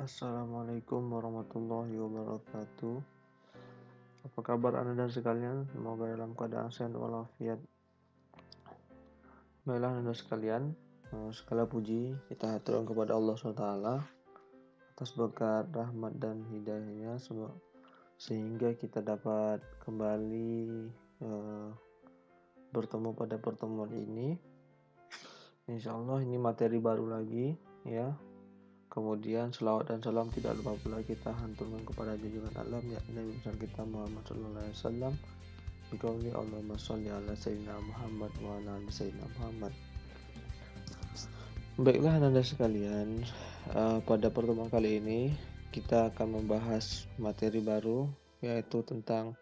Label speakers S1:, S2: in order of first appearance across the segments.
S1: Assalamualaikum warahmatullahi wabarakatuh. Apa kabar Anda dan sekalian? Semoga dalam keadaan sehat walafiat. Baiklah Anda sekalian, segala puji kita haturkan kepada Allah SWT atas berkat rahmat dan hidayahnya sehingga kita dapat kembali bertemu pada pertemuan ini. Insya Allah ini materi baru lagi ya. Kemudian selawat dan salam tidak lupa pula kita hanturkan kepada junjungan alam yakni Nabi besar kita Muhammad sallallahu alaihi wasallam. Biqauli Allahumma sholli ala sayyidina Muhammad wa ala ali sayyidina Muhammad. Baiklah Anda sekalian, pada pertemuan kali ini kita akan membahas materi baru yaitu tentang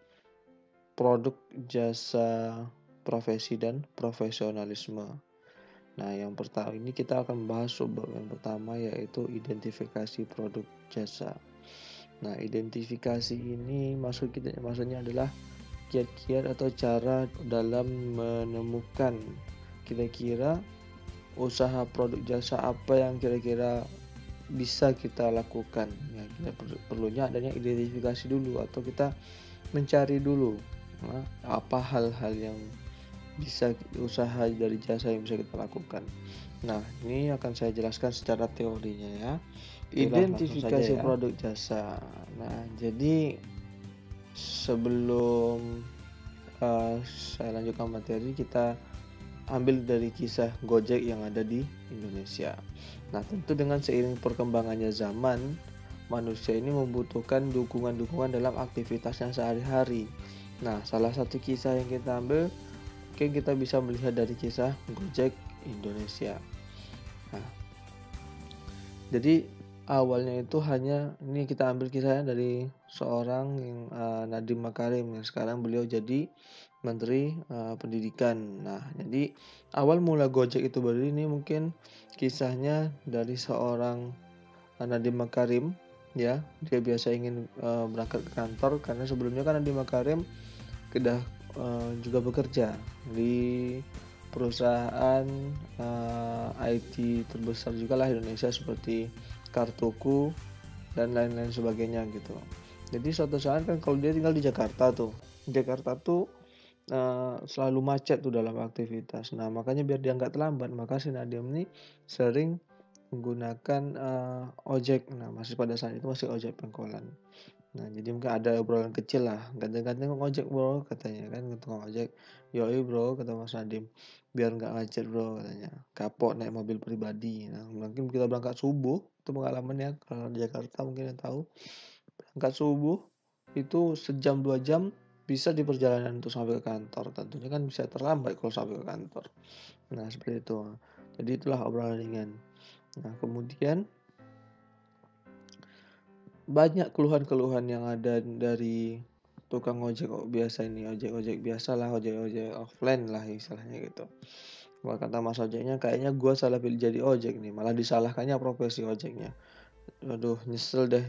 S1: produk jasa profesi dan profesionalisme. Nah, yang pertama ini kita akan membahas subbab yang pertama yaitu identifikasi produk jasa. Nah, identifikasi ini maksudnya adalah kiat-kiat atau cara dalam menemukan kira-kira usaha produk jasa apa yang kira-kira bisa kita lakukan. Ya, kita perlunya adanya identifikasi dulu atau kita mencari dulu apa hal-hal yang bisa usaha dari jasa yang bisa kita lakukan. Nah, ini akan saya jelaskan secara teorinya ya. Identifikasi produk jasa. Nah, jadi sebelum saya lanjutkan materi, kita ambil dari kisah Gojek yang ada di Indonesia. Nah, tentu dengan seiring perkembangannya zaman, manusia ini membutuhkan dukungan-dukungan dalam aktivitasnya sehari-hari. Nah, salah satu kisah yang kita ambil kita bisa melihat dari kisah Gojek Indonesia. Nah, jadi awalnya itu ini kita ambil kisahnya dari seorang yang Nadiem Makarim yang sekarang beliau jadi Menteri Pendidikan. Nah, jadi awal mula Gojek itu berdiri ini mungkin kisahnya dari seorang Nadiem Makarim ya. Dia biasa ingin berangkat ke kantor karena sebelumnya kan Nadiem Makarim sudah juga bekerja di perusahaan IT terbesar juga lah Indonesia seperti Kartuku dan lain-lain sebagainya gitu. Jadi suatu saat kan kalau dia tinggal di Jakarta tuh selalu macet tuh dalam aktivitas. Nah, makanya biar dia nggak terlambat, maka si Nadiem ini sering menggunakan ojek. Nah, masih pada saat itu masih ojek pengkolan. Nah, jadi mungkin ada obrolan kecil lah, ganteng-ganteng ojek bro, katanya kan tukang ojek. Yoi bro, kata Mas Nadim, biar nggak macet bro, katanya. Kapok naik mobil pribadi. Nah, mungkin kita berangkat subuh, itu pengalamannya kalau di Jakarta mungkin yang tahu. Berangkat subuh, itu sejam 2 jam bisa di perjalanan untuk sampai ke kantor. Tentunya kan bisa terlambat kalau sampai ke kantor. Nah, seperti itu. Jadi itulah obrolan ringan. Nah, kemudian banyak keluhan-keluhan yang ada dari tukang ojek biasa ini, ojek biasa lah, ojek offline lah istilahnya gitu. Wah, kata mas ojeknya kayaknya gue salah pilih jadi ojek nih, malah disalahkannya profesi ojeknya. Aduh, nyesel deh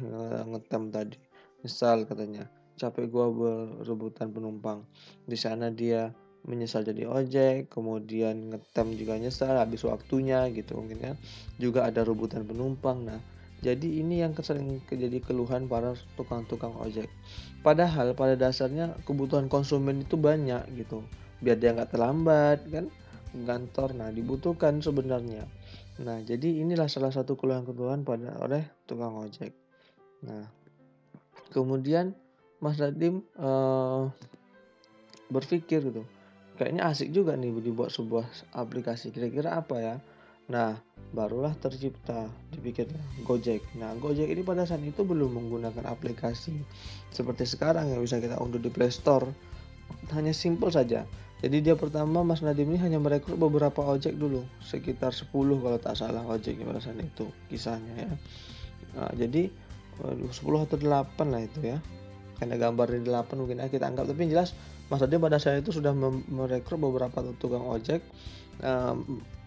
S1: ngetem tadi, nyesal katanya, capek gue berebutan penumpang. Di sana dia menyesal jadi ojek, kemudian ngetem juga nyesal, habis waktunya gitu mungkin kan, juga ada rebutan penumpang. Nah, jadi ini yang sering jadi keluhan para tukang-tukang ojek. Padahal pada dasarnya kebutuhan konsumen itu banyak gitu. Biar dia nggak terlambat kan ke kantor. Nah, dibutuhkan sebenarnya. Nah, jadi inilah salah satu keluhan-keluhan oleh tukang ojek. Nah, kemudian Mas Nadiem berpikir gitu. Kayaknya asik juga nih dibuat sebuah aplikasi. Kira-kira apa ya? Nah, barulah tercipta dipikirnya Gojek. Nah, Gojek ini pada saat itu belum menggunakan aplikasi seperti sekarang yang bisa kita unduh di Play Store. Hanya simple saja. Jadi dia pertama Mas Nadiem ini hanya merekrut beberapa ojek dulu, sekitar 10 kalau tak salah ojek pada saat itu kisahnya ya. Nah, jadi 10 atau 8 lah itu ya. Karena gambar di 8 mungkin kita anggap, tapi yang jelas Mas Nadiem pada saat itu sudah merekrut beberapa tukang ojek,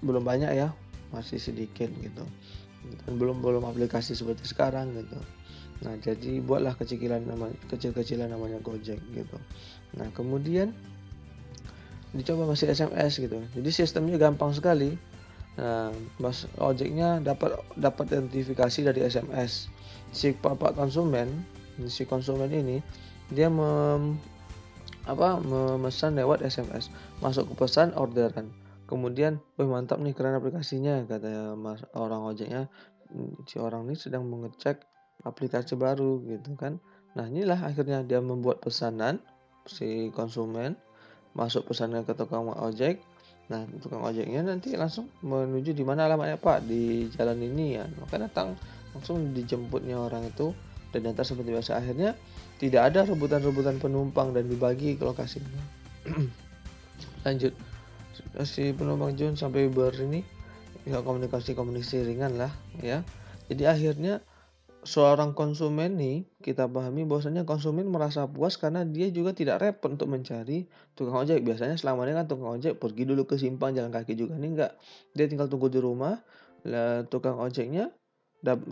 S1: belum banyak ya, masih sedikit gitu, dan belum aplikasi seperti sekarang gitu. Nah, jadi buatlah kecil-kecilan namanya Gojek gitu. Nah, kemudian dicoba masih SMS gitu. Jadi sistemnya gampang sekali. Nah, Mas ojeknya dapat identifikasi dari SMS. Si konsumen ini dia memesan lewat SMS, masuk ke pesan orderan. Kemudian, "Wih mantap nih, keren aplikasinya," kata Mas orang ojeknya. Si orang ini sedang mengecek aplikasi baru gitu kan. Nah, inilah akhirnya dia membuat pesanan, si konsumen masuk pesannya ke tukang ojek. Nah, tukang ojeknya nanti langsung menuju di mana alamatnya, "Pak, di jalan ini ya." Maka datang, langsung dijemputnya orang itu dan diantar seperti biasa. Akhirnya tidak ada rebutan-rebutan penumpang dan dibagi ke lokasinya. Lanjut, si penumpang Jun sampai ya komunikasi ringan lah ya. Jadi akhirnya seorang konsumen nih, kita pahami bahwasanya konsumen merasa puas karena dia juga tidak repot untuk mencari tukang ojek. Biasanya selama ini kan tukang ojek pergi dulu ke simpang jalan kaki juga, ini enggak. Dia tinggal tunggu di rumah, lah tukang ojeknya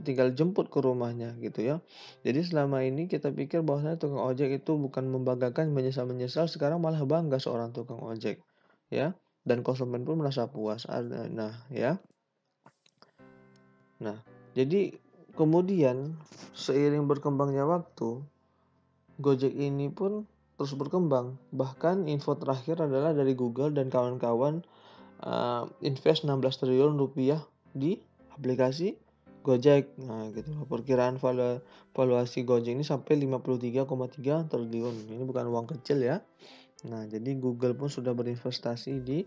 S1: tinggal jemput ke rumahnya gitu ya. Jadi selama ini kita pikir bahwasanya tukang ojek itu bukan membanggakan, menyesal-menyesal, sekarang malah bangga seorang tukang ojek ya. Dan konsumen pun merasa puas. Nah ya. Nah, jadi kemudian seiring berkembangnya waktu, Gojek ini pun terus berkembang. Bahkan info terakhir adalah dari Google dan kawan-kawan invest 16 triliun rupiah di aplikasi Gojek. Nah, gitu loh. Perkiraan valuasi Gojek ini sampai 53,3 triliun. Ini bukan uang kecil ya. Nah, jadi Google pun sudah berinvestasi di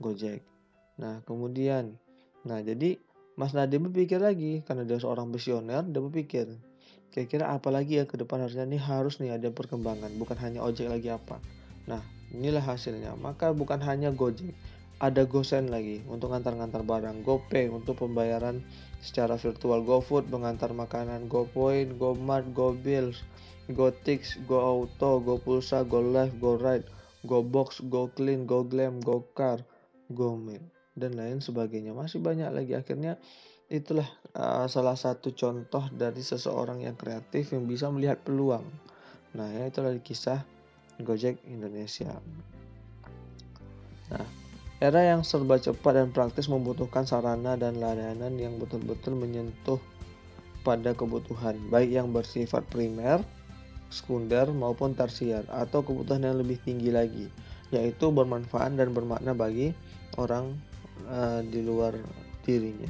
S1: Gojek. Nah, kemudian, jadi Mas Nadiem berpikir lagi karena dia seorang visioner, dia berpikir, kira-kira apa lagi ya ke depan harus nih ada perkembangan, bukan hanya ojek lagi apa. Nah, inilah hasilnya. Maka bukan hanya Gojek, ada GoSend lagi untuk ngantar-ngantar barang, GoPay untuk pembayaran secara virtual, GoFood mengantar makanan, GoPoint, GoMart, GoBills, GoTix, GoAuto, GoPulsa, GoLive, GoRide, GoBox, GoClean, GoGlam, GoCar, GoMail, dan lain sebagainya. Masih banyak lagi. Akhirnya itulah salah satu contoh dari seseorang yang kreatif yang bisa melihat peluang. Nah, ya itulah kisah Gojek Indonesia. Nah, era yang serba cepat dan praktis membutuhkan sarana dan layanan yang betul-betul menyentuh pada kebutuhan, baik yang bersifat primer, sekunder, maupun tersier, atau kebutuhan yang lebih tinggi lagi, yaitu bermanfaat dan bermakna bagi orang di luar dirinya.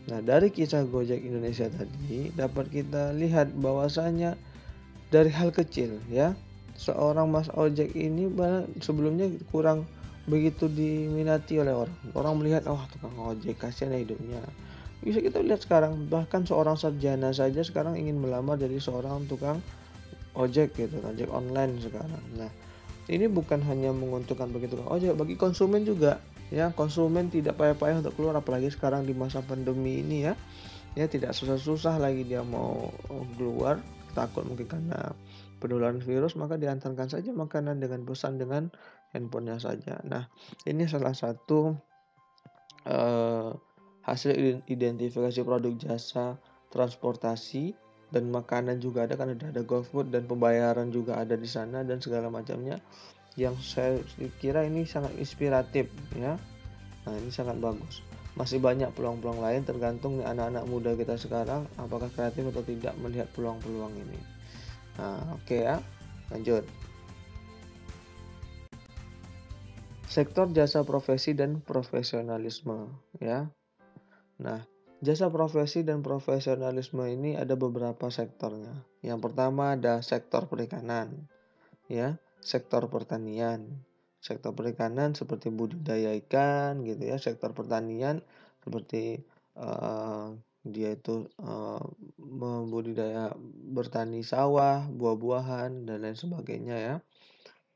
S1: Nah, dari kisah Gojek Indonesia tadi dapat kita lihat bahwasanya dari hal kecil ya, seorang Mas Ojek ini sebelumnya kurang begitu diminati oleh orang. Orang melihat, oh tukang ojek kasihan hidupnya. Bisa kita lihat sekarang, bahkan seorang sarjana saja sekarang ingin melamar jadi seorang tukang ojek gitu, ojek online sekarang. Nah, ini bukan hanya menguntungkan bagi tukang ojek, bagi konsumen juga. Ya, konsumen tidak payah-payah untuk keluar, apalagi sekarang di masa pandemi ini ya. Ya, tidak susah-susah lagi dia mau keluar, takut mungkin karena penularan virus, maka diantarkan saja makanan dengan pesan dengan handphonenya saja. Nah, ini salah satu hasil identifikasi produk jasa transportasi dan makanan juga ada, kan ada GoFood, dan pembayaran juga ada di sana dan segala macamnya, yang saya kira ini sangat inspiratif ya. Nah, ini sangat bagus. Masih banyak peluang-peluang lain, tergantung nih anak-anak muda kita sekarang apakah kreatif atau tidak melihat peluang-peluang ini. Nah, oke ya. Lanjut. Sektor jasa profesi dan profesionalisme ya. Nah, jasa profesi dan profesionalisme ini ada beberapa sektornya. Yang pertama ada sektor perikanan ya, sektor pertanian. Sektor perikanan seperti budidaya ikan gitu ya, sektor pertanian seperti dia itu membudidaya, bertani sawah, buah-buahan dan lain sebagainya ya.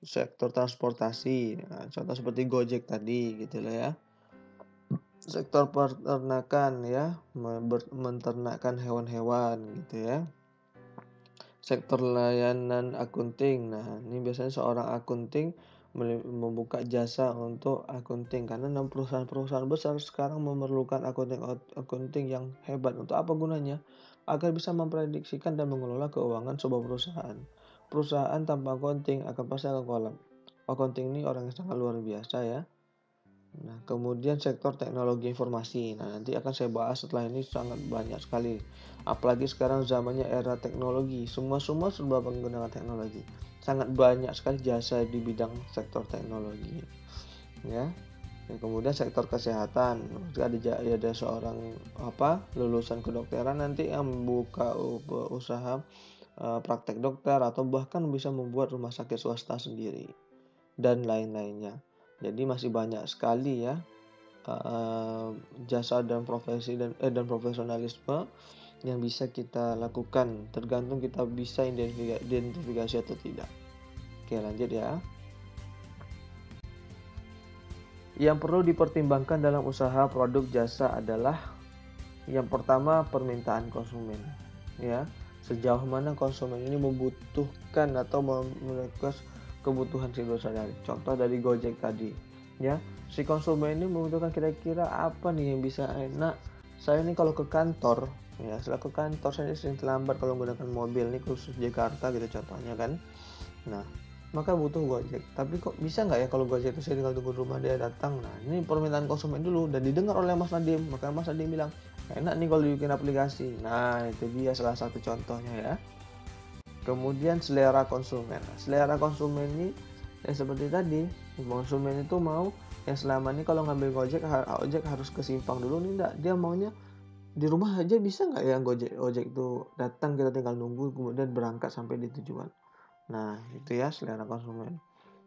S1: Sektor transportasi, nah, contoh seperti Gojek tadi gitu lah ya. Sektor peternakan ya, menternakkan hewan-hewan gitu ya. Sektor layanan akunting. Nah, ini biasanya seorang akunting membuka jasa untuk akunting, karena perusahaan-perusahaan besar sekarang memerlukan akunting yang hebat. Untuk apa gunanya? Agar bisa memprediksikan dan mengelola keuangan sebuah perusahaan. Perusahaan tanpa akunting pasti akan kolap. Akunting ini orang yang sangat luar biasa ya. Nah, kemudian sektor teknologi informasi. Nah, nanti akan saya bahas setelah ini sangat banyak sekali. Apalagi sekarang zamannya era teknologi. Semua serba menggunakan teknologi. Sangat banyak sekali jasa di bidang sektor teknologi. Ya. Dan kemudian sektor kesehatan. Ada seorang lulusan kedokteran nanti yang membuka usaha praktek dokter atau bahkan bisa membuat rumah sakit swasta sendiri dan lain-lainnya. Jadi masih banyak sekali ya eee, jasa dan dan profesionalisme yang bisa kita lakukan, tergantung kita bisa identifikasi atau tidak. Oke, lanjut ya. Yang perlu dipertimbangkan dalam usaha produk jasa adalah yang pertama permintaan konsumen, ya. Sejauh mana konsumen ini membutuhkan atau memiliki kebutuhan sehari-hari. Contoh dari Gojek tadi, ya. Si konsumen ini membutuhkan kira-kira apa nih yang bisa enak. Saya ini kalau ke kantor, ya, setelah ke kantor saya sering terlambat kalau menggunakan mobil nih khusus Jakarta gitu contohnya kan. Nah, maka butuh Gojek. Tapi kok bisa nggak ya kalau Gojek itu saya tinggal tunggu di rumah dia datang. Nah, ini permintaan konsumen dulu dan didengar oleh Mas Nadim. Maka Mas Nadim bilang, enak nih kalau dibikin aplikasi. Nah, itu dia salah satu contohnya ya. Kemudian selera konsumen. Nah, selera konsumen ini ya seperti tadi, konsumen itu mau yang selama ini kalau ngambil Gojek harus ke simpang dulu nih enggak. Dia maunya di rumah aja bisa nggak ya Gojek itu datang kita tinggal nunggu kemudian berangkat sampai di tujuan. Nah, itu ya selera konsumen.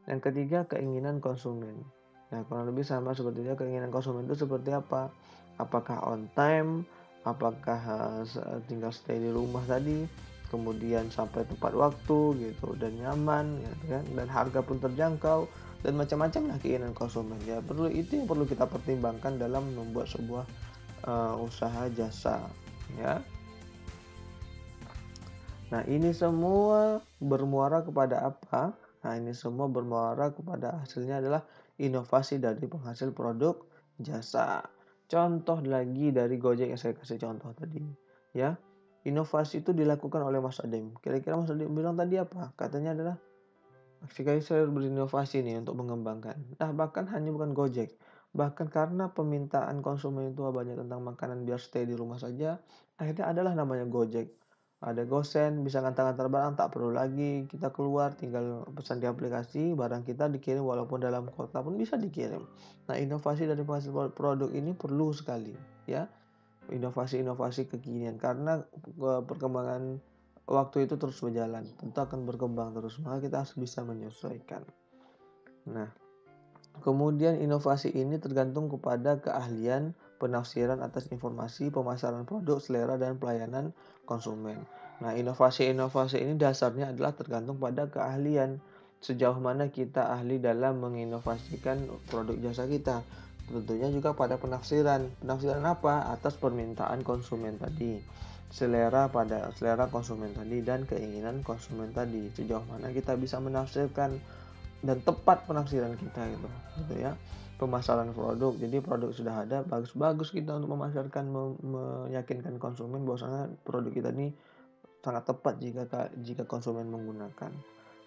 S1: Yang ketiga, keinginan konsumen. Nah, kurang lebih sama seperti itu. Keinginan konsumen itu seperti apa? Apakah on time? Apakah tinggal stay di rumah tadi? Kemudian sampai tepat waktu gitu dan nyaman gitu kan, dan harga pun terjangkau dan macam-macam lah keinginan konsumen ya. Itu yang perlu kita pertimbangkan dalam membuat sebuah usaha jasa ya. Nah, ini semua bermuara kepada apa? Nah, ini semua bermuara kepada hasilnya adalah inovasi dari penghasil produk jasa. Contoh lagi dari Gojek yang saya kasih contoh tadi, ya. Inovasi itu dilakukan oleh Mas Adem. Kira-kira Mas Adem bilang tadi apa? Katanya adalah sekali saya berinovasi nih untuk mengembangkan. Nah, bahkan hanya bukan Gojek. Bahkan karena permintaan konsumen itu banyak tentang makanan biar stay di rumah saja, akhirnya adalah namanya Gojek. Ada Gosen, bisa ngantar-ngantar barang, tak perlu lagi kita keluar, tinggal pesan di aplikasi, barang kita dikirim walaupun dalam kota pun bisa dikirim. Nah, inovasi dari penghasil produk ini perlu sekali, ya. Inovasi-inovasi kekinian karena perkembangan waktu itu terus berjalan, tentu akan berkembang terus, maka kita harus bisa menyesuaikan. Nah, kemudian inovasi ini tergantung kepada keahlian penafsiran atas informasi, pemasaran produk, selera, dan pelayanan konsumen. Nah, inovasi-inovasi ini dasarnya adalah tergantung pada keahlian. Sejauh mana kita ahli dalam menginovasikan produk jasa kita. Tentunya juga pada penafsiran. Penafsiran apa? Atas permintaan konsumen tadi. Selera konsumen tadi dan keinginan konsumen tadi. Sejauh mana kita bisa menafsirkan dan tepat penafsiran kita gitu ya. Pemasaran produk, jadi produk sudah ada, bagus-bagus kita untuk memasarkan, meyakinkan konsumen bahwasanya produk kita ini sangat tepat jika konsumen menggunakan,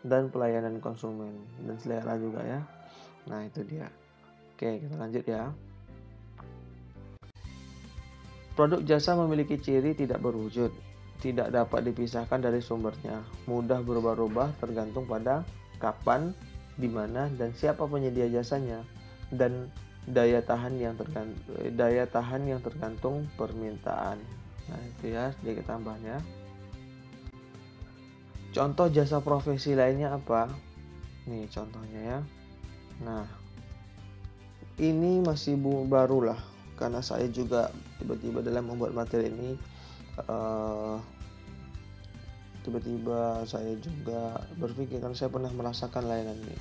S1: dan pelayanan konsumen dan selera juga ya. Nah, itu dia. Oke, kita lanjut ya. Produk jasa memiliki ciri tidak berwujud, tidak dapat dipisahkan dari sumbernya, mudah berubah-ubah tergantung pada kapan, di mana, dan siapa penyedia jasanya, dan daya tahan yang tergantung permintaan. Nah, itu ya sedikit tambahnya. Contoh jasa profesi lainnya apa? Nih contohnya ya. Nah, ini masih baru lah, karena saya juga tiba-tiba dalam membuat materi ini tiba-tiba saya juga berpikir kan saya pernah merasakan layanan ini.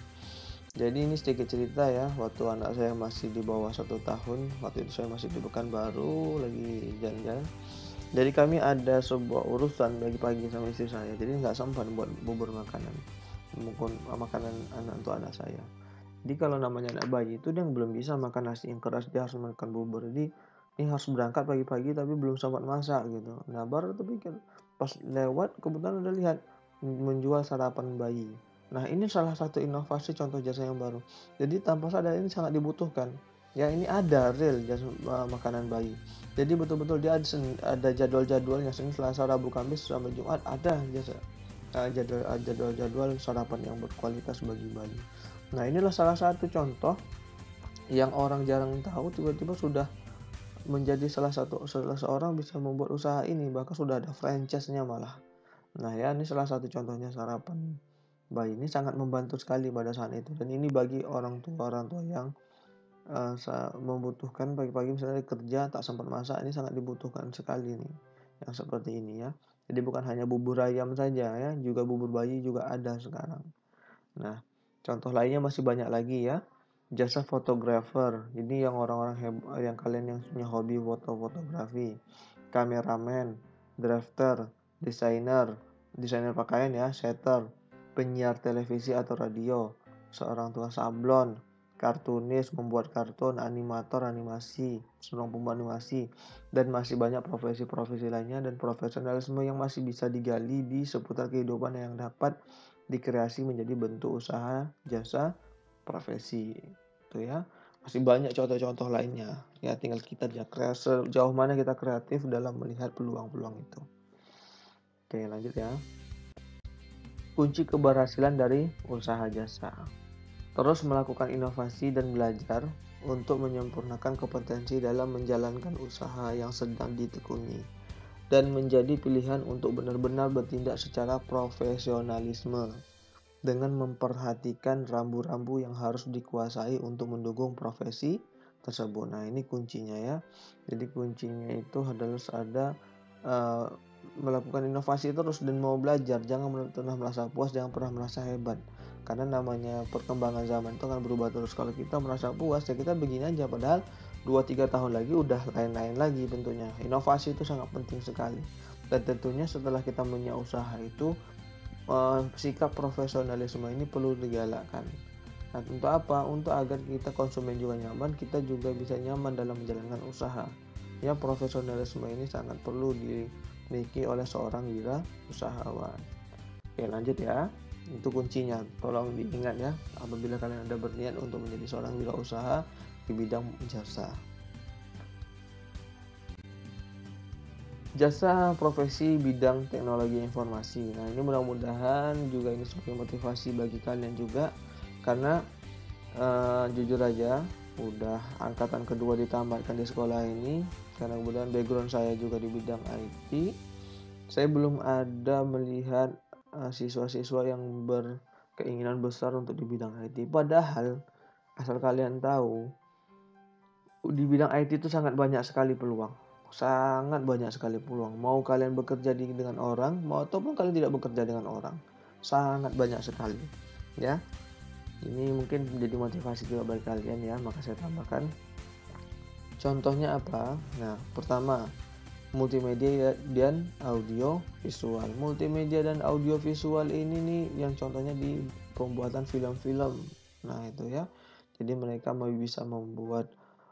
S1: Jadi ini sedikit cerita ya, waktu anak saya masih di bawah 1 tahun, waktu itu saya masih di Pekanbaru lagi jalan-jalan. Jadi kami ada sebuah urusan pagi-pagi sama istri saya, jadi nggak sempat buat bubur makanan, mungkin makanan untuk anak saya. Jadi kalau namanya anak bayi itu dia belum bisa makan nasi yang keras, dia harus makan bubur. Jadi ini harus berangkat pagi-pagi tapi belum sempat masak gitu. Nah, baru terpikir pas lewat kebetulan udah lihat menjual sarapan bayi. Nah, ini salah satu inovasi contoh jasa yang baru. Jadi tanpa sadar ini sangat dibutuhkan. Ya ini ada real jasa makanan bayi. Jadi betul-betul dia ada jadwal-jadwalnya, Senin, Selasa, Rabu, Kamis sampai Jumat ada jadwal-jadwal sarapan yang berkualitas bagi bayi. Nah, inilah salah satu contoh yang orang jarang tahu, tiba-tiba sudah menjadi salah seorang bisa membuat usaha ini, bahkan sudah ada franchise-nya malah. Nah ya, ini salah satu contohnya sarapan bayi ini sangat membantu sekali pada saat itu, dan ini bagi orang tua yang membutuhkan pagi-pagi misalnya kerja tak sempat masak, ini sangat dibutuhkan sekali nih yang seperti ini ya. Jadi bukan hanya bubur ayam saja ya, juga bubur bayi juga ada sekarang. Nah, contoh lainnya masih banyak lagi ya. Jasa fotografer. Jadi yang orang-orang yang kalian yang punya hobi fotografi, kameramen, drafter, desainer pakaian ya, setter, penyiar televisi atau radio, seorang tukang sablon, kartunis, membuat kartun, animator animasi, seorang pembuat animasi, dan masih banyak profesi-profesi lainnya dan profesionalisme yang masih bisa digali di seputar kehidupan yang dapat dikreasi menjadi bentuk usaha jasa profesi itu ya. Masih banyak contoh-contoh lainnya ya, tinggal kita sejauh mana kita kreatif dalam melihat peluang-peluang itu. Oke, lanjut ya. Kunci keberhasilan dari usaha jasa: terus melakukan inovasi dan belajar untuk menyempurnakan kompetensi dalam menjalankan usaha yang sedang ditekuni, dan menjadi pilihan untuk benar-benar bertindak secara profesionalisme dengan memperhatikan rambu-rambu yang harus dikuasai untuk mendukung profesi tersebut. Nah, ini kuncinya ya. Jadi kuncinya itu adalah uh, melakukan inovasi terus dan mau belajar. Jangan pernah merasa puas, jangan pernah merasa hebat. Karena namanya perkembangan zaman itu akan berubah terus. Kalau kita merasa puas ya kita begini aja, padahal 2-3 tahun lagi udah lain-lain lagi tentunya. Inovasi itu sangat penting sekali. Dan tentunya setelah kita punya usaha itu, sikap profesionalisme ini perlu digalakkan. Nah, untuk apa? Untuk agar kita konsumen juga nyaman, kita juga bisa nyaman dalam menjalankan usaha. Ya, profesionalisme ini sangat perlu dimiliki oleh seorang wira usahawan. Oke, lanjut ya. Itu kuncinya. Tolong diingat ya, apabila kalian ada berniat untuk menjadi seorang wira usaha di bidang jasa. Jasa profesi bidang teknologi informasi. Nah, ini mudah-mudahan juga ini sebagai motivasi bagi kalian juga, karena jujur aja udah angkatan kedua ditamatkan di sekolah ini, karena kemudian background saya juga di bidang IT. Saya belum ada melihat siswa-siswa yang berkeinginan besar untuk di bidang IT. Padahal asal kalian tahu, di bidang IT itu sangat banyak sekali peluang. Sangat banyak sekali peluang. Mau kalian bekerja dengan orang, mau ataupun kalian tidak bekerja dengan orang. Sangat banyak sekali. Ya. Ini mungkin menjadi motivasi juga bagi kalian ya, maka saya tambahkan. Contohnya apa? Nah, pertama, multimedia dan audio visual. Multimedia dan audio visual ini nih yang contohnya di pembuatan film-film. Nah, itu ya. Jadi mereka bisa membuat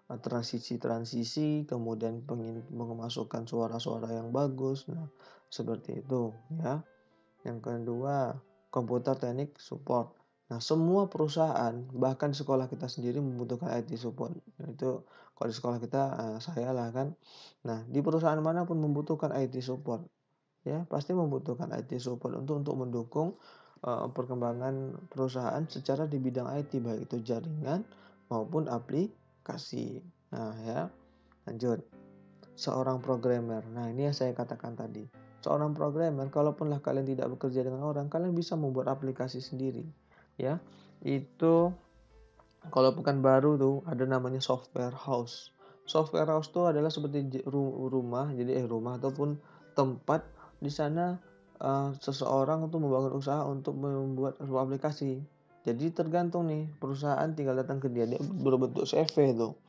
S1: transisi-transisi, kemudian memasukkan suara-suara yang bagus. Nah, seperti itu ya. Yang kedua, komputer teknik support. Nah, semua perusahaan, bahkan di sekolah kita sendiri membutuhkan IT support. Nah, itu kalau di sekolah kita, saya lah kan. Nah, di perusahaan manapun membutuhkan IT support. Ya, pasti membutuhkan IT support untuk mendukung perkembangan perusahaan secara di bidang IT, baik itu jaringan maupun aplikasi. Nah, ya, lanjut. Seorang programmer. Nah, ini yang saya katakan tadi. Seorang programmer, kalaupunlah kalian tidak bekerja dengan orang, kalian bisa membuat aplikasi sendiri. Ya, itu kalau bukan baru tuh ada namanya software house. Software house itu adalah seperti rumah, jadi rumah ataupun tempat di sana seseorang untuk membangun usaha untuk membuat sebuah aplikasi. Jadi tergantung nih, perusahaan tinggal datang ke dia berbentuk CV tuh.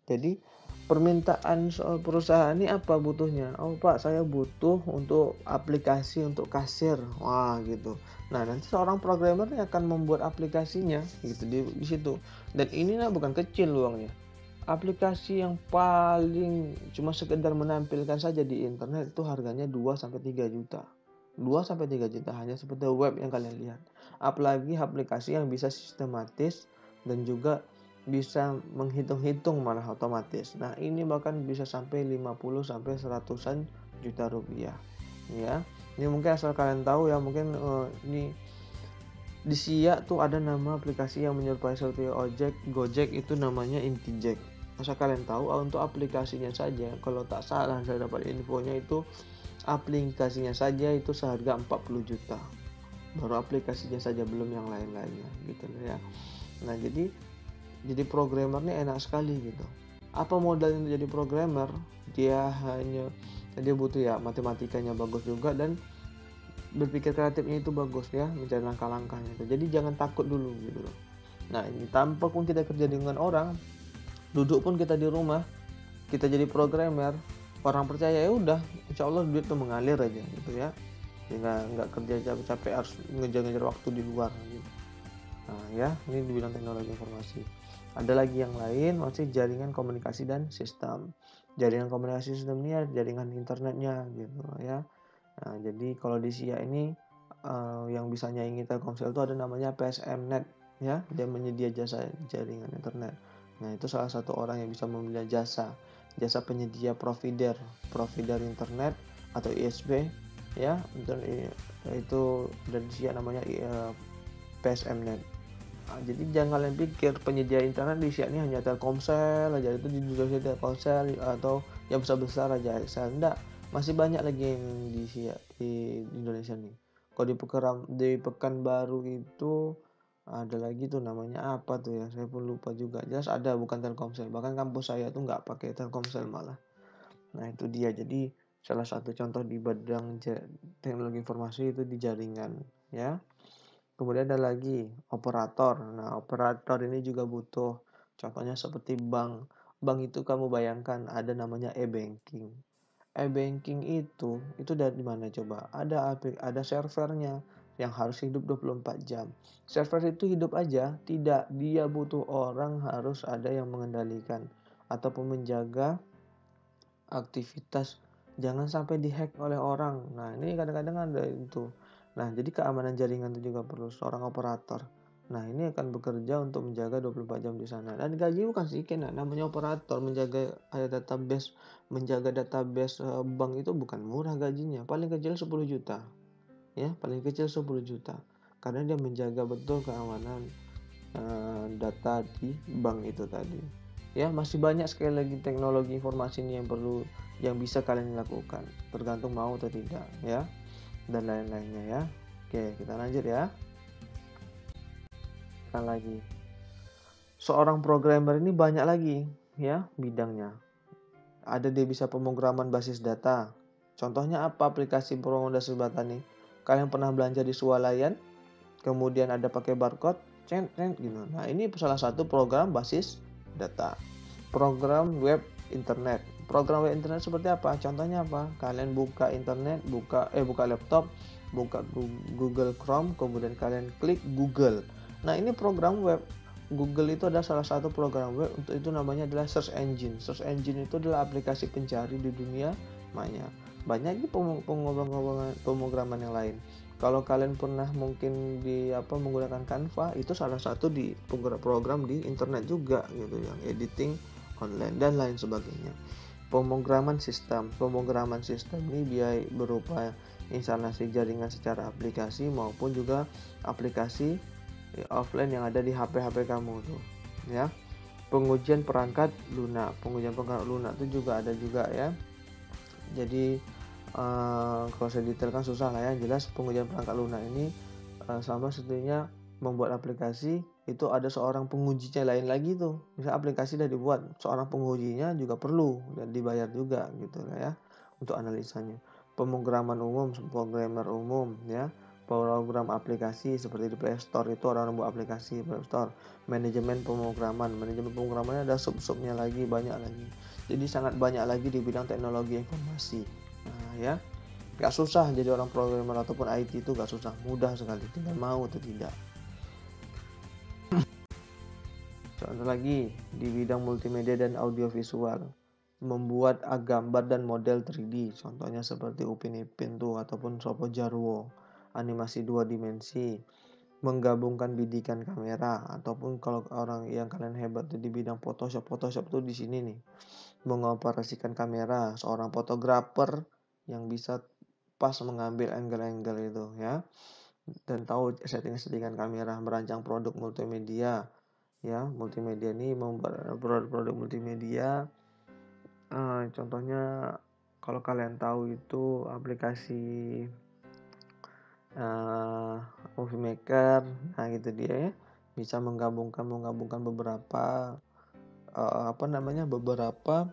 S1: Jadi permintaan soal perusahaan ini apa butuhnya? Oh Pak, saya butuh untuk aplikasi untuk kasir. Wah gitu. Nah, nanti seorang programmer akan membuat aplikasinya gitu di situ. Dan ini bukan kecil uangnya. Aplikasi yang paling cuma sekedar menampilkan saja di internet itu harganya 2-3 juta. 2-3 juta hanya seperti web yang kalian lihat. Apalagi aplikasi yang bisa sistematis dan juga bisa menghitung-hitung malah otomatis. Nah, ini bahkan bisa sampai 50 sampai 100-an juta rupiah. Ya. Ini mungkin asal kalian tahu ya, mungkin ini di Siak tuh ada nama aplikasi yang menyerupai seperti Gojek itu namanya Intijek. Asal kalian tahu untuk aplikasinya saja, kalau tak salah saya dapat infonya itu aplikasinya saja itu seharga 40 juta. Baru aplikasinya saja, belum yang lain-lainnya gitu ya. Nah, jadi programmer ini enak sekali gitu. Apa modal untuk jadi programmer? Dia butuh ya matematikanya bagus juga dan berpikir kreatifnya itu bagus ya, mencari langkah-langkahnya itu. Jadi jangan takut dulu gitu loh. Nah, ini tanpa pun kita kerja dengan orang, duduk pun kita di rumah, kita jadi programmer, orang percaya ya udah, insya Allah duit tuh mengalir aja gitu ya. Nggak kerja capek-capek harus ngejar-ngejar waktu di luar gitu. Nah ya, ini di bidang teknologi informasi. Ada lagi yang lain, masih jaringan komunikasi dan sistem. Jaringan komunikasi sistem ini ya jaringan internetnya gitu ya. Nah, jadi kalau di SIA ini yang bisa nyaingi Telkomsel itu ada namanya PSMNet ya, dia menyedia jasa jaringan internet. Nah, itu salah satu orang yang bisa membeli jasa penyedia provider internet atau ISP ya, itu dari SIA namanya PSMNet. Nah, jadi jangan kalian pikir penyedia internet di SIA ini hanya Telkomsel aja, itu di Indonesia Telkomsel atau yang besar-besar aja. Enggak, masih banyak lagi yang di Indonesia nih. Kalau di Pekanbaru itu ada lagi tuh namanya apa tuh ya, saya pun lupa juga. Jelas ada, bukan Telkomsel, bahkan kampus saya tuh nggak pakai Telkomsel malah. Nah itu dia, jadi salah satu contoh di bidang teknologi informasi itu di jaringan ya. Kemudian ada lagi operator. Nah operator ini juga butuh, contohnya seperti bank. Bank itu kamu bayangkan ada namanya e-banking. E-banking itu dari mana coba? Ada servernya yang harus hidup 24 jam. Server itu hidup aja? Tidak, dia butuh orang, harus ada yang mengendalikan ataupun menjaga aktivitas jangan sampai dihack oleh orang. Nah, ini kadang-kadang ada itu. Nah, jadi keamanan jaringan itu juga perlu seorang operator. Nah, ini akan bekerja untuk menjaga 24 jam di sana. Dan gaji bukan sedikit, nah, namanya operator menjaga database bank itu bukan murah gajinya. Paling kecil 10 juta. Ya, paling kecil 10 juta. Karena dia menjaga betul keamanan data di bank itu tadi. Ya, masih banyak sekali lagi teknologi informasi ini yang bisa kalian lakukan, tergantung mau atau tidak ya, dan lain-lainnya ya. Oke, kita lanjut ya. Kita lagi. Seorang programmer ini banyak lagi ya bidangnya. Ada dia bisa pemrograman basis data. Contohnya apa aplikasi pemrograman basis data nih? Kalian pernah belanja di Swalayan? Kemudian ada pakai barcode, gitu. Nah, ini salah satu program basis data. Program web internet. Program web internet seperti apa? Contohnya apa? Kalian buka internet, buka laptop, buka Google Chrome, kemudian kalian klik Google. Nah, ini program web. Google itu adalah salah satu program web, untuk itu namanya adalah search engine. Search engine itu adalah aplikasi pencari di dunia maya. Banyak pemrograman yang lain. Kalau kalian pernah mungkin menggunakan Canva, itu salah satu di program di internet juga gitu, yang editing online dan lain sebagainya. Pemrograman sistem ini berupa instalasi jaringan secara aplikasi maupun juga aplikasi offline yang ada di HP kamu tuh ya. Pengujian perangkat lunak itu juga ada juga ya. Jadi kalau saya detailkan susah lah ya. Jelas pengujian perangkat lunak ini sama sepertinya membuat aplikasi itu ada seorang pengujinya lain lagi tuh. Misal aplikasi udah dibuat, seorang pengujinya juga perlu dan dibayar juga gitu ya untuk analisanya. Pemrograman umum, programmer umum ya. Program aplikasi seperti di Play Store itu orang buat aplikasi Play Store. Manajemen pemrogramannya ada sub-subnya lagi, banyak lagi. Jadi sangat banyak lagi di bidang teknologi informasi. Nah ya, gak susah jadi orang programmer ataupun IT itu gak susah, mudah sekali, tinggal mau atau tidak. Contoh lagi di bidang multimedia dan audiovisual, membuat gambar dan model 3D, contohnya seperti Upin Ipin tuh ataupun Sopo Jarwo, animasi 2 dimensi. menggabungkan bidikan kamera, ataupun kalau orang yang kalian hebat tuh di bidang Photoshop tuh di sini nih, mengoperasikan kamera, seorang fotografer yang bisa pas mengambil angle-angle itu ya, dan tahu setting-settingan kamera, merancang produk multimedia ya. Multimedia ini membuat produk-produk multimedia, contohnya kalau kalian tahu itu aplikasi Movie Maker, nah gitu dia ya, bisa menggabungkan beberapa beberapa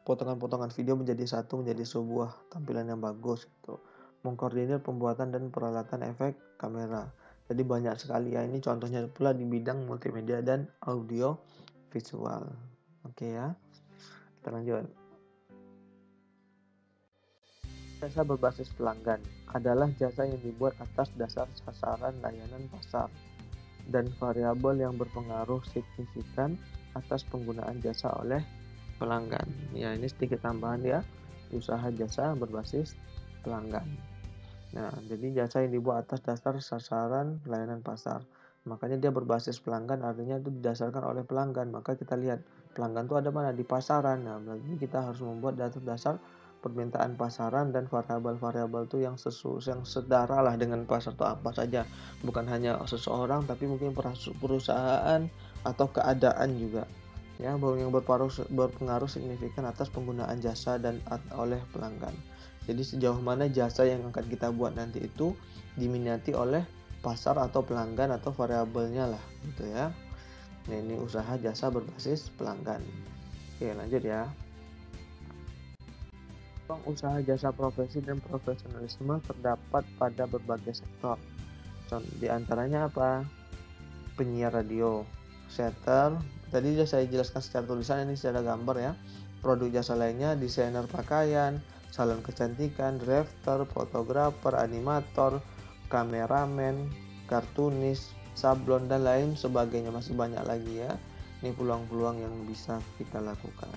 S1: potongan-potongan video menjadi satu, menjadi sebuah tampilan yang bagus gitu. Mengkoordinir pembuatan dan peralatan efek kamera. Jadi banyak sekali ya, ini contohnya pula di bidang multimedia dan audio visual. Oke ya, kita lanjut. Jasa berbasis pelanggan adalah jasa yang dibuat atas dasar sasaran layanan pasar dan variabel yang berpengaruh signifikan atas penggunaan jasa oleh pelanggan. Ya, ini sedikit tambahan ya, usaha jasa berbasis pelanggan. Nah, jadi jasa yang dibuat atas dasar sasaran layanan pasar. Makanya dia berbasis pelanggan, artinya itu didasarkan oleh pelanggan. Maka kita lihat pelanggan itu ada mana? Di pasaran. Nah, berarti kita harus membuat dasar permintaan pasaran dan variabel-variabel itu yang setara lah dengan pasar itu apa saja. Bukan hanya seseorang, tapi mungkin perusahaan atau keadaan juga. Ya, yang berpengaruh signifikan atas penggunaan jasa dan oleh pelanggan. Jadi sejauh mana jasa yang akan kita buat nanti itu diminati oleh pasar atau pelanggan atau variabelnya lah gitu ya. Nah, ini usaha jasa berbasis pelanggan. Oke, lanjut ya. Usaha jasa profesi dan profesionalisme terdapat pada berbagai sektor. Di antaranya apa? Penyiar radio, setter. Tadi sudah saya jelaskan secara tulisan, ini secara gambar ya. Produk jasa lainnya, desainer pakaian, salon kecantikan, drafter, fotografer, animator, kameramen, kartunis, sablon, dan lain sebagainya. Masih banyak lagi ya. Ini peluang-peluang yang bisa kita lakukan.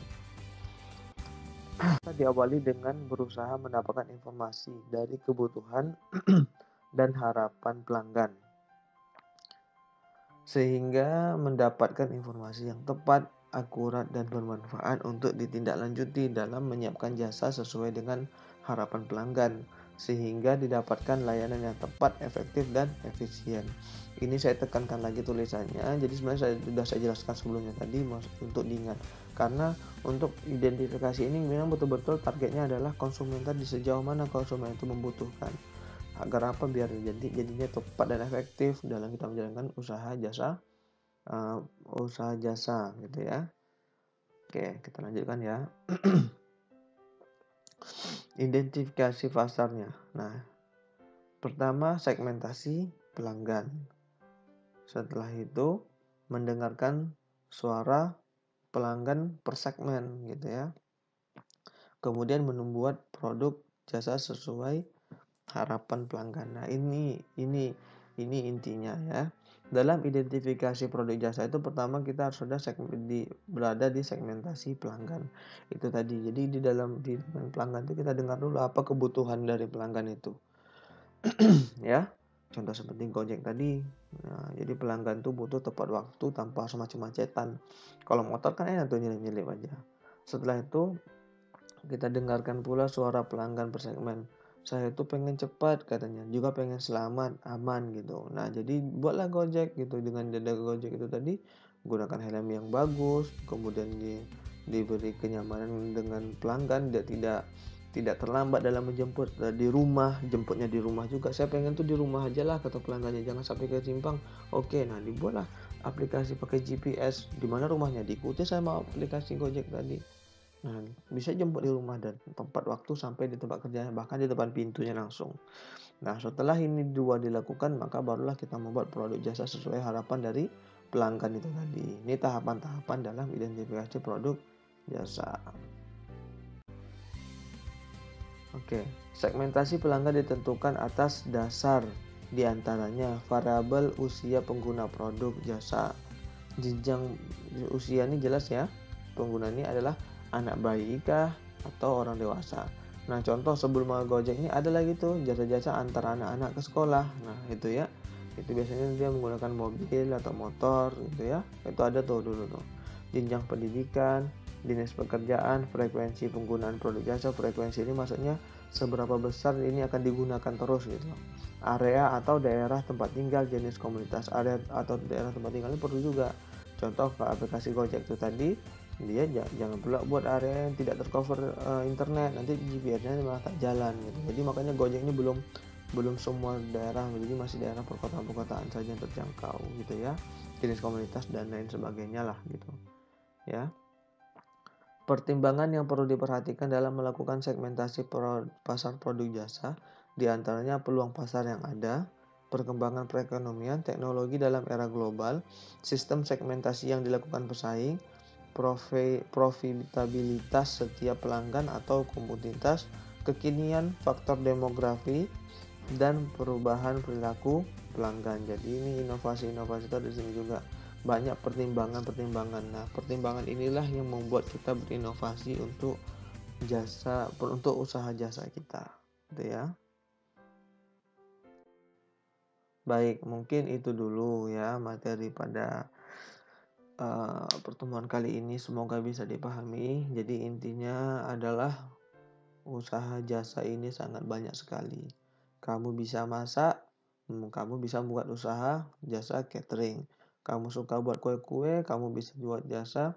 S1: Kita diawali dengan berusaha mendapatkan informasi dari kebutuhan dan harapan pelanggan, sehingga mendapatkan informasi yang tepat, akurat, dan bermanfaat untuk ditindaklanjuti dalam menyiapkan jasa sesuai dengan harapan pelanggan, sehingga didapatkan layanan yang tepat, efektif, dan efisien. Ini saya tekankan lagi tulisannya, jadi sebenarnya sudah saya jelaskan sebelumnya tadi untuk diingat. Karena untuk identifikasi ini memang betul-betul targetnya adalah konsumen tadi, sejauh mana konsumen itu membutuhkan. Agar apa? Biar jadinya tepat dan efektif dalam kita menjalankan usaha jasa gitu ya. Oke, kita lanjutkan ya. Identifikasi pasarnya. Nah, pertama segmentasi pelanggan. Setelah itu mendengarkan suara pelanggan per segmen gitu ya. Kemudian membuat produk jasa sesuai harapan pelanggan. Nah, ini intinya ya. Dalam identifikasi produk jasa itu pertama kita harus berada di segmentasi pelanggan. Itu tadi. Jadi di dalam pelanggan itu kita dengar dulu apa kebutuhan dari pelanggan itu. Ya. Contoh seperti Gojek tadi. Nah, jadi pelanggan tuh butuh tepat waktu tanpa macet-macetan. Kalau motor kan enak tuh nyelip-nyelip aja. Setelah itu kita dengarkan pula suara pelanggan per segmen. Saya itu pengen cepat katanya, juga pengen selamat, aman gitu. Nah, jadi buatlah Gojek gitu. Dengan dada Gojek itu tadi gunakan helm yang bagus, kemudian diberi kenyamanan dengan pelanggan, tidak terlambat dalam menjemput di rumah, jemputnya di rumah juga. Saya pengen tuh di rumah aja lah kata pelanggannya, jangan sampai ke simpang. Oke, nah dibuatlah aplikasi pakai GPS, di mana rumahnya diikuti sama aplikasi Gojek tadi. Nah, bisa jemput di rumah dan tempat waktu sampai di tempat kerjanya, bahkan di depan pintunya langsung. Nah, setelah ini dua dilakukan, maka barulah kita membuat produk jasa sesuai harapan dari pelanggan itu tadi. Ini tahapan-tahapan dalam identifikasi produk jasa. Oke, segmentasi pelanggan ditentukan atas dasar diantaranya variabel usia pengguna produk jasa. Jenjang usia ini jelas ya, pengguna ini adalah anak bayi kah atau orang dewasa. Nah, contoh sebelum Gojek ini ada lagi tuh jasa-jasa antar anak-anak ke sekolah. Nah, itu ya. Itu biasanya dia menggunakan mobil atau motor gitu ya. Itu ada tuh dulu tuh. Jenjang pendidikan, dinas pekerjaan, frekuensi penggunaan produk jasa. Frekuensi ini maksudnya seberapa besar ini akan digunakan terus gitu. Area atau daerah tempat tinggal, jenis komunitas. Area atau daerah tempat tinggal ini perlu juga. Contoh ke aplikasi Gojek itu tadi, dia jangan pula buat area yang tidak tercover internet, nanti GPS-nya malah tak jalan gitu. Jadi makanya Gojek ini belum semua daerah, jadi masih daerah perkotaan saja yang terjangkau gitu ya, jenis komunitas dan lain sebagainya lah gitu ya. Pertimbangan yang perlu diperhatikan dalam melakukan segmentasi pasar produk jasa, diantaranya peluang pasar yang ada, perkembangan perekonomian, teknologi dalam era global, sistem segmentasi yang dilakukan pesaing, profitabilitas setiap pelanggan atau komoditas, kekinian, faktor demografi, dan perubahan perilaku pelanggan. Jadi ini inovasi-inovasi itu ada di sini juga. Banyak pertimbangan-pertimbangan. Nah, pertimbangan inilah yang membuat kita berinovasi untuk usaha jasa kita. Gitu ya. Baik, mungkin itu dulu ya materi pada pertemuan kali ini, semoga bisa dipahami. Jadi intinya adalah usaha jasa ini sangat banyak sekali. Kamu bisa masak, kamu bisa buat usaha jasa catering. Kamu suka buat kue-kue, kamu bisa buat jasa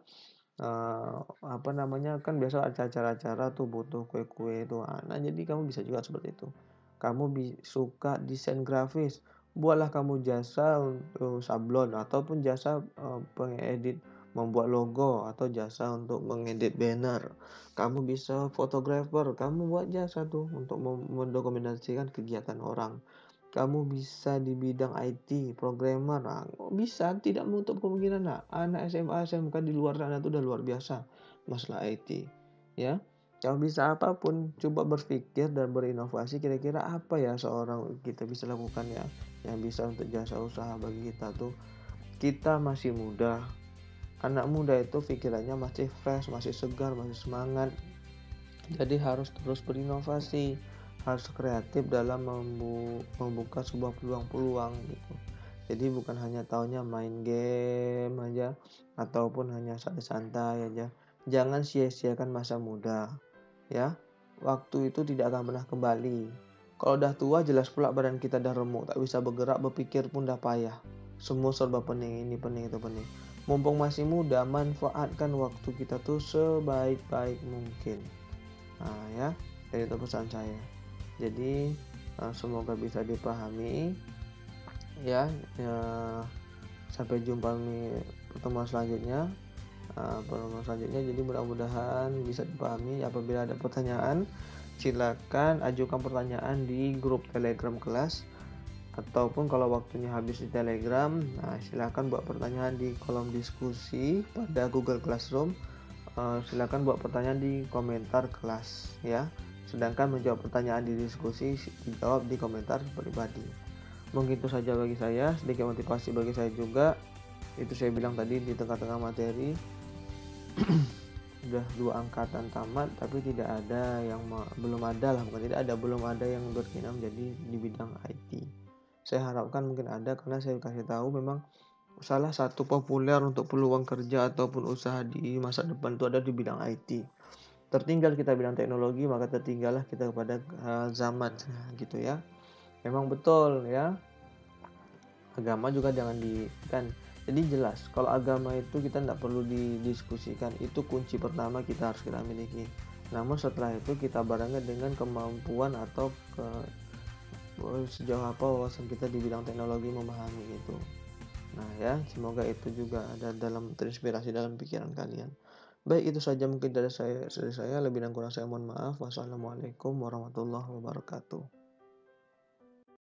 S1: kan biasa acara-acara tuh butuh kue-kue itu. Nah, jadi kamu bisa juga seperti itu. Kamu suka desain grafis, buatlah kamu jasa untuk sablon ataupun jasa pengedit membuat logo atau jasa untuk mengedit banner. Kamu bisa fotografer, kamu buat jasa tuh untuk mendokumentasikan kegiatan orang. Kamu bisa di bidang IT, programmer, bisa, tidak menutup kemungkinan. Nah, anak SMA, SMK di luar sana itu udah luar biasa masalah IT, ya. Kamu bisa apapun, coba berpikir dan berinovasi kira-kira apa ya seorang kita bisa lakukan ya, yang bisa untuk jasa usaha bagi kita tuh. Kita masih muda, anak muda itu pikirannya masih fresh, masih segar, masih semangat. Jadi harus terus berinovasi, harus kreatif dalam membuka sebuah peluang-peluang gitu. Jadi bukan hanya taunya main game aja ataupun hanya santai-santai aja. Jangan sia-siakan masa muda ya. Waktu itu tidak akan pernah kembali. Kalau udah tua jelas pula badan kita dah remuk, tak bisa bergerak, berpikir pun dah payah. Semua serba pening, ini pening, itu pening. Mumpung masih muda, manfaatkan waktu kita tuh sebaik-baik mungkin. Nah ya, jadi itu pesan saya. Jadi semoga bisa dipahami ya. Sampai jumpa di pertemuan selanjutnya. Jadi mudah-mudahan bisa dipahami. Apabila ada pertanyaan, silakan ajukan pertanyaan di grup Telegram kelas, ataupun kalau waktunya habis di Telegram, silakan buat pertanyaan di kolom diskusi pada Google Classroom. Silakan buat pertanyaan di komentar kelas ya. Sedangkan menjawab pertanyaan di diskusi dijawab di komentar pribadi. Mungkin itu saja bagi saya, sedikit motivasi bagi saya juga. Itu saya bilang tadi di tengah-tengah materi udah 2 angkatan tamat tapi tidak ada yang belum ada yang berminat menjadi di bidang IT. Saya harapkan mungkin ada, karena saya kasih tahu memang salah satu populer untuk peluang kerja ataupun usaha di masa depan itu ada di bidang IT. Tertinggal kita bidang teknologi, maka tertinggallah kita kepada zaman gitu ya. Memang betul ya. Agama juga jangan jadi jelas, kalau agama itu kita tidak perlu didiskusikan, itu kunci pertama kita harus kita miliki. Namun setelah itu kita barengan dengan kemampuan atau sejauh apa wawasan kita di bidang teknologi memahami itu. Nah ya, semoga itu juga ada terinspirasi dalam pikiran kalian. Baik, itu saja mungkin dari saya. Lebih dan kurang saya mohon maaf. Wassalamualaikum warahmatullahi wabarakatuh.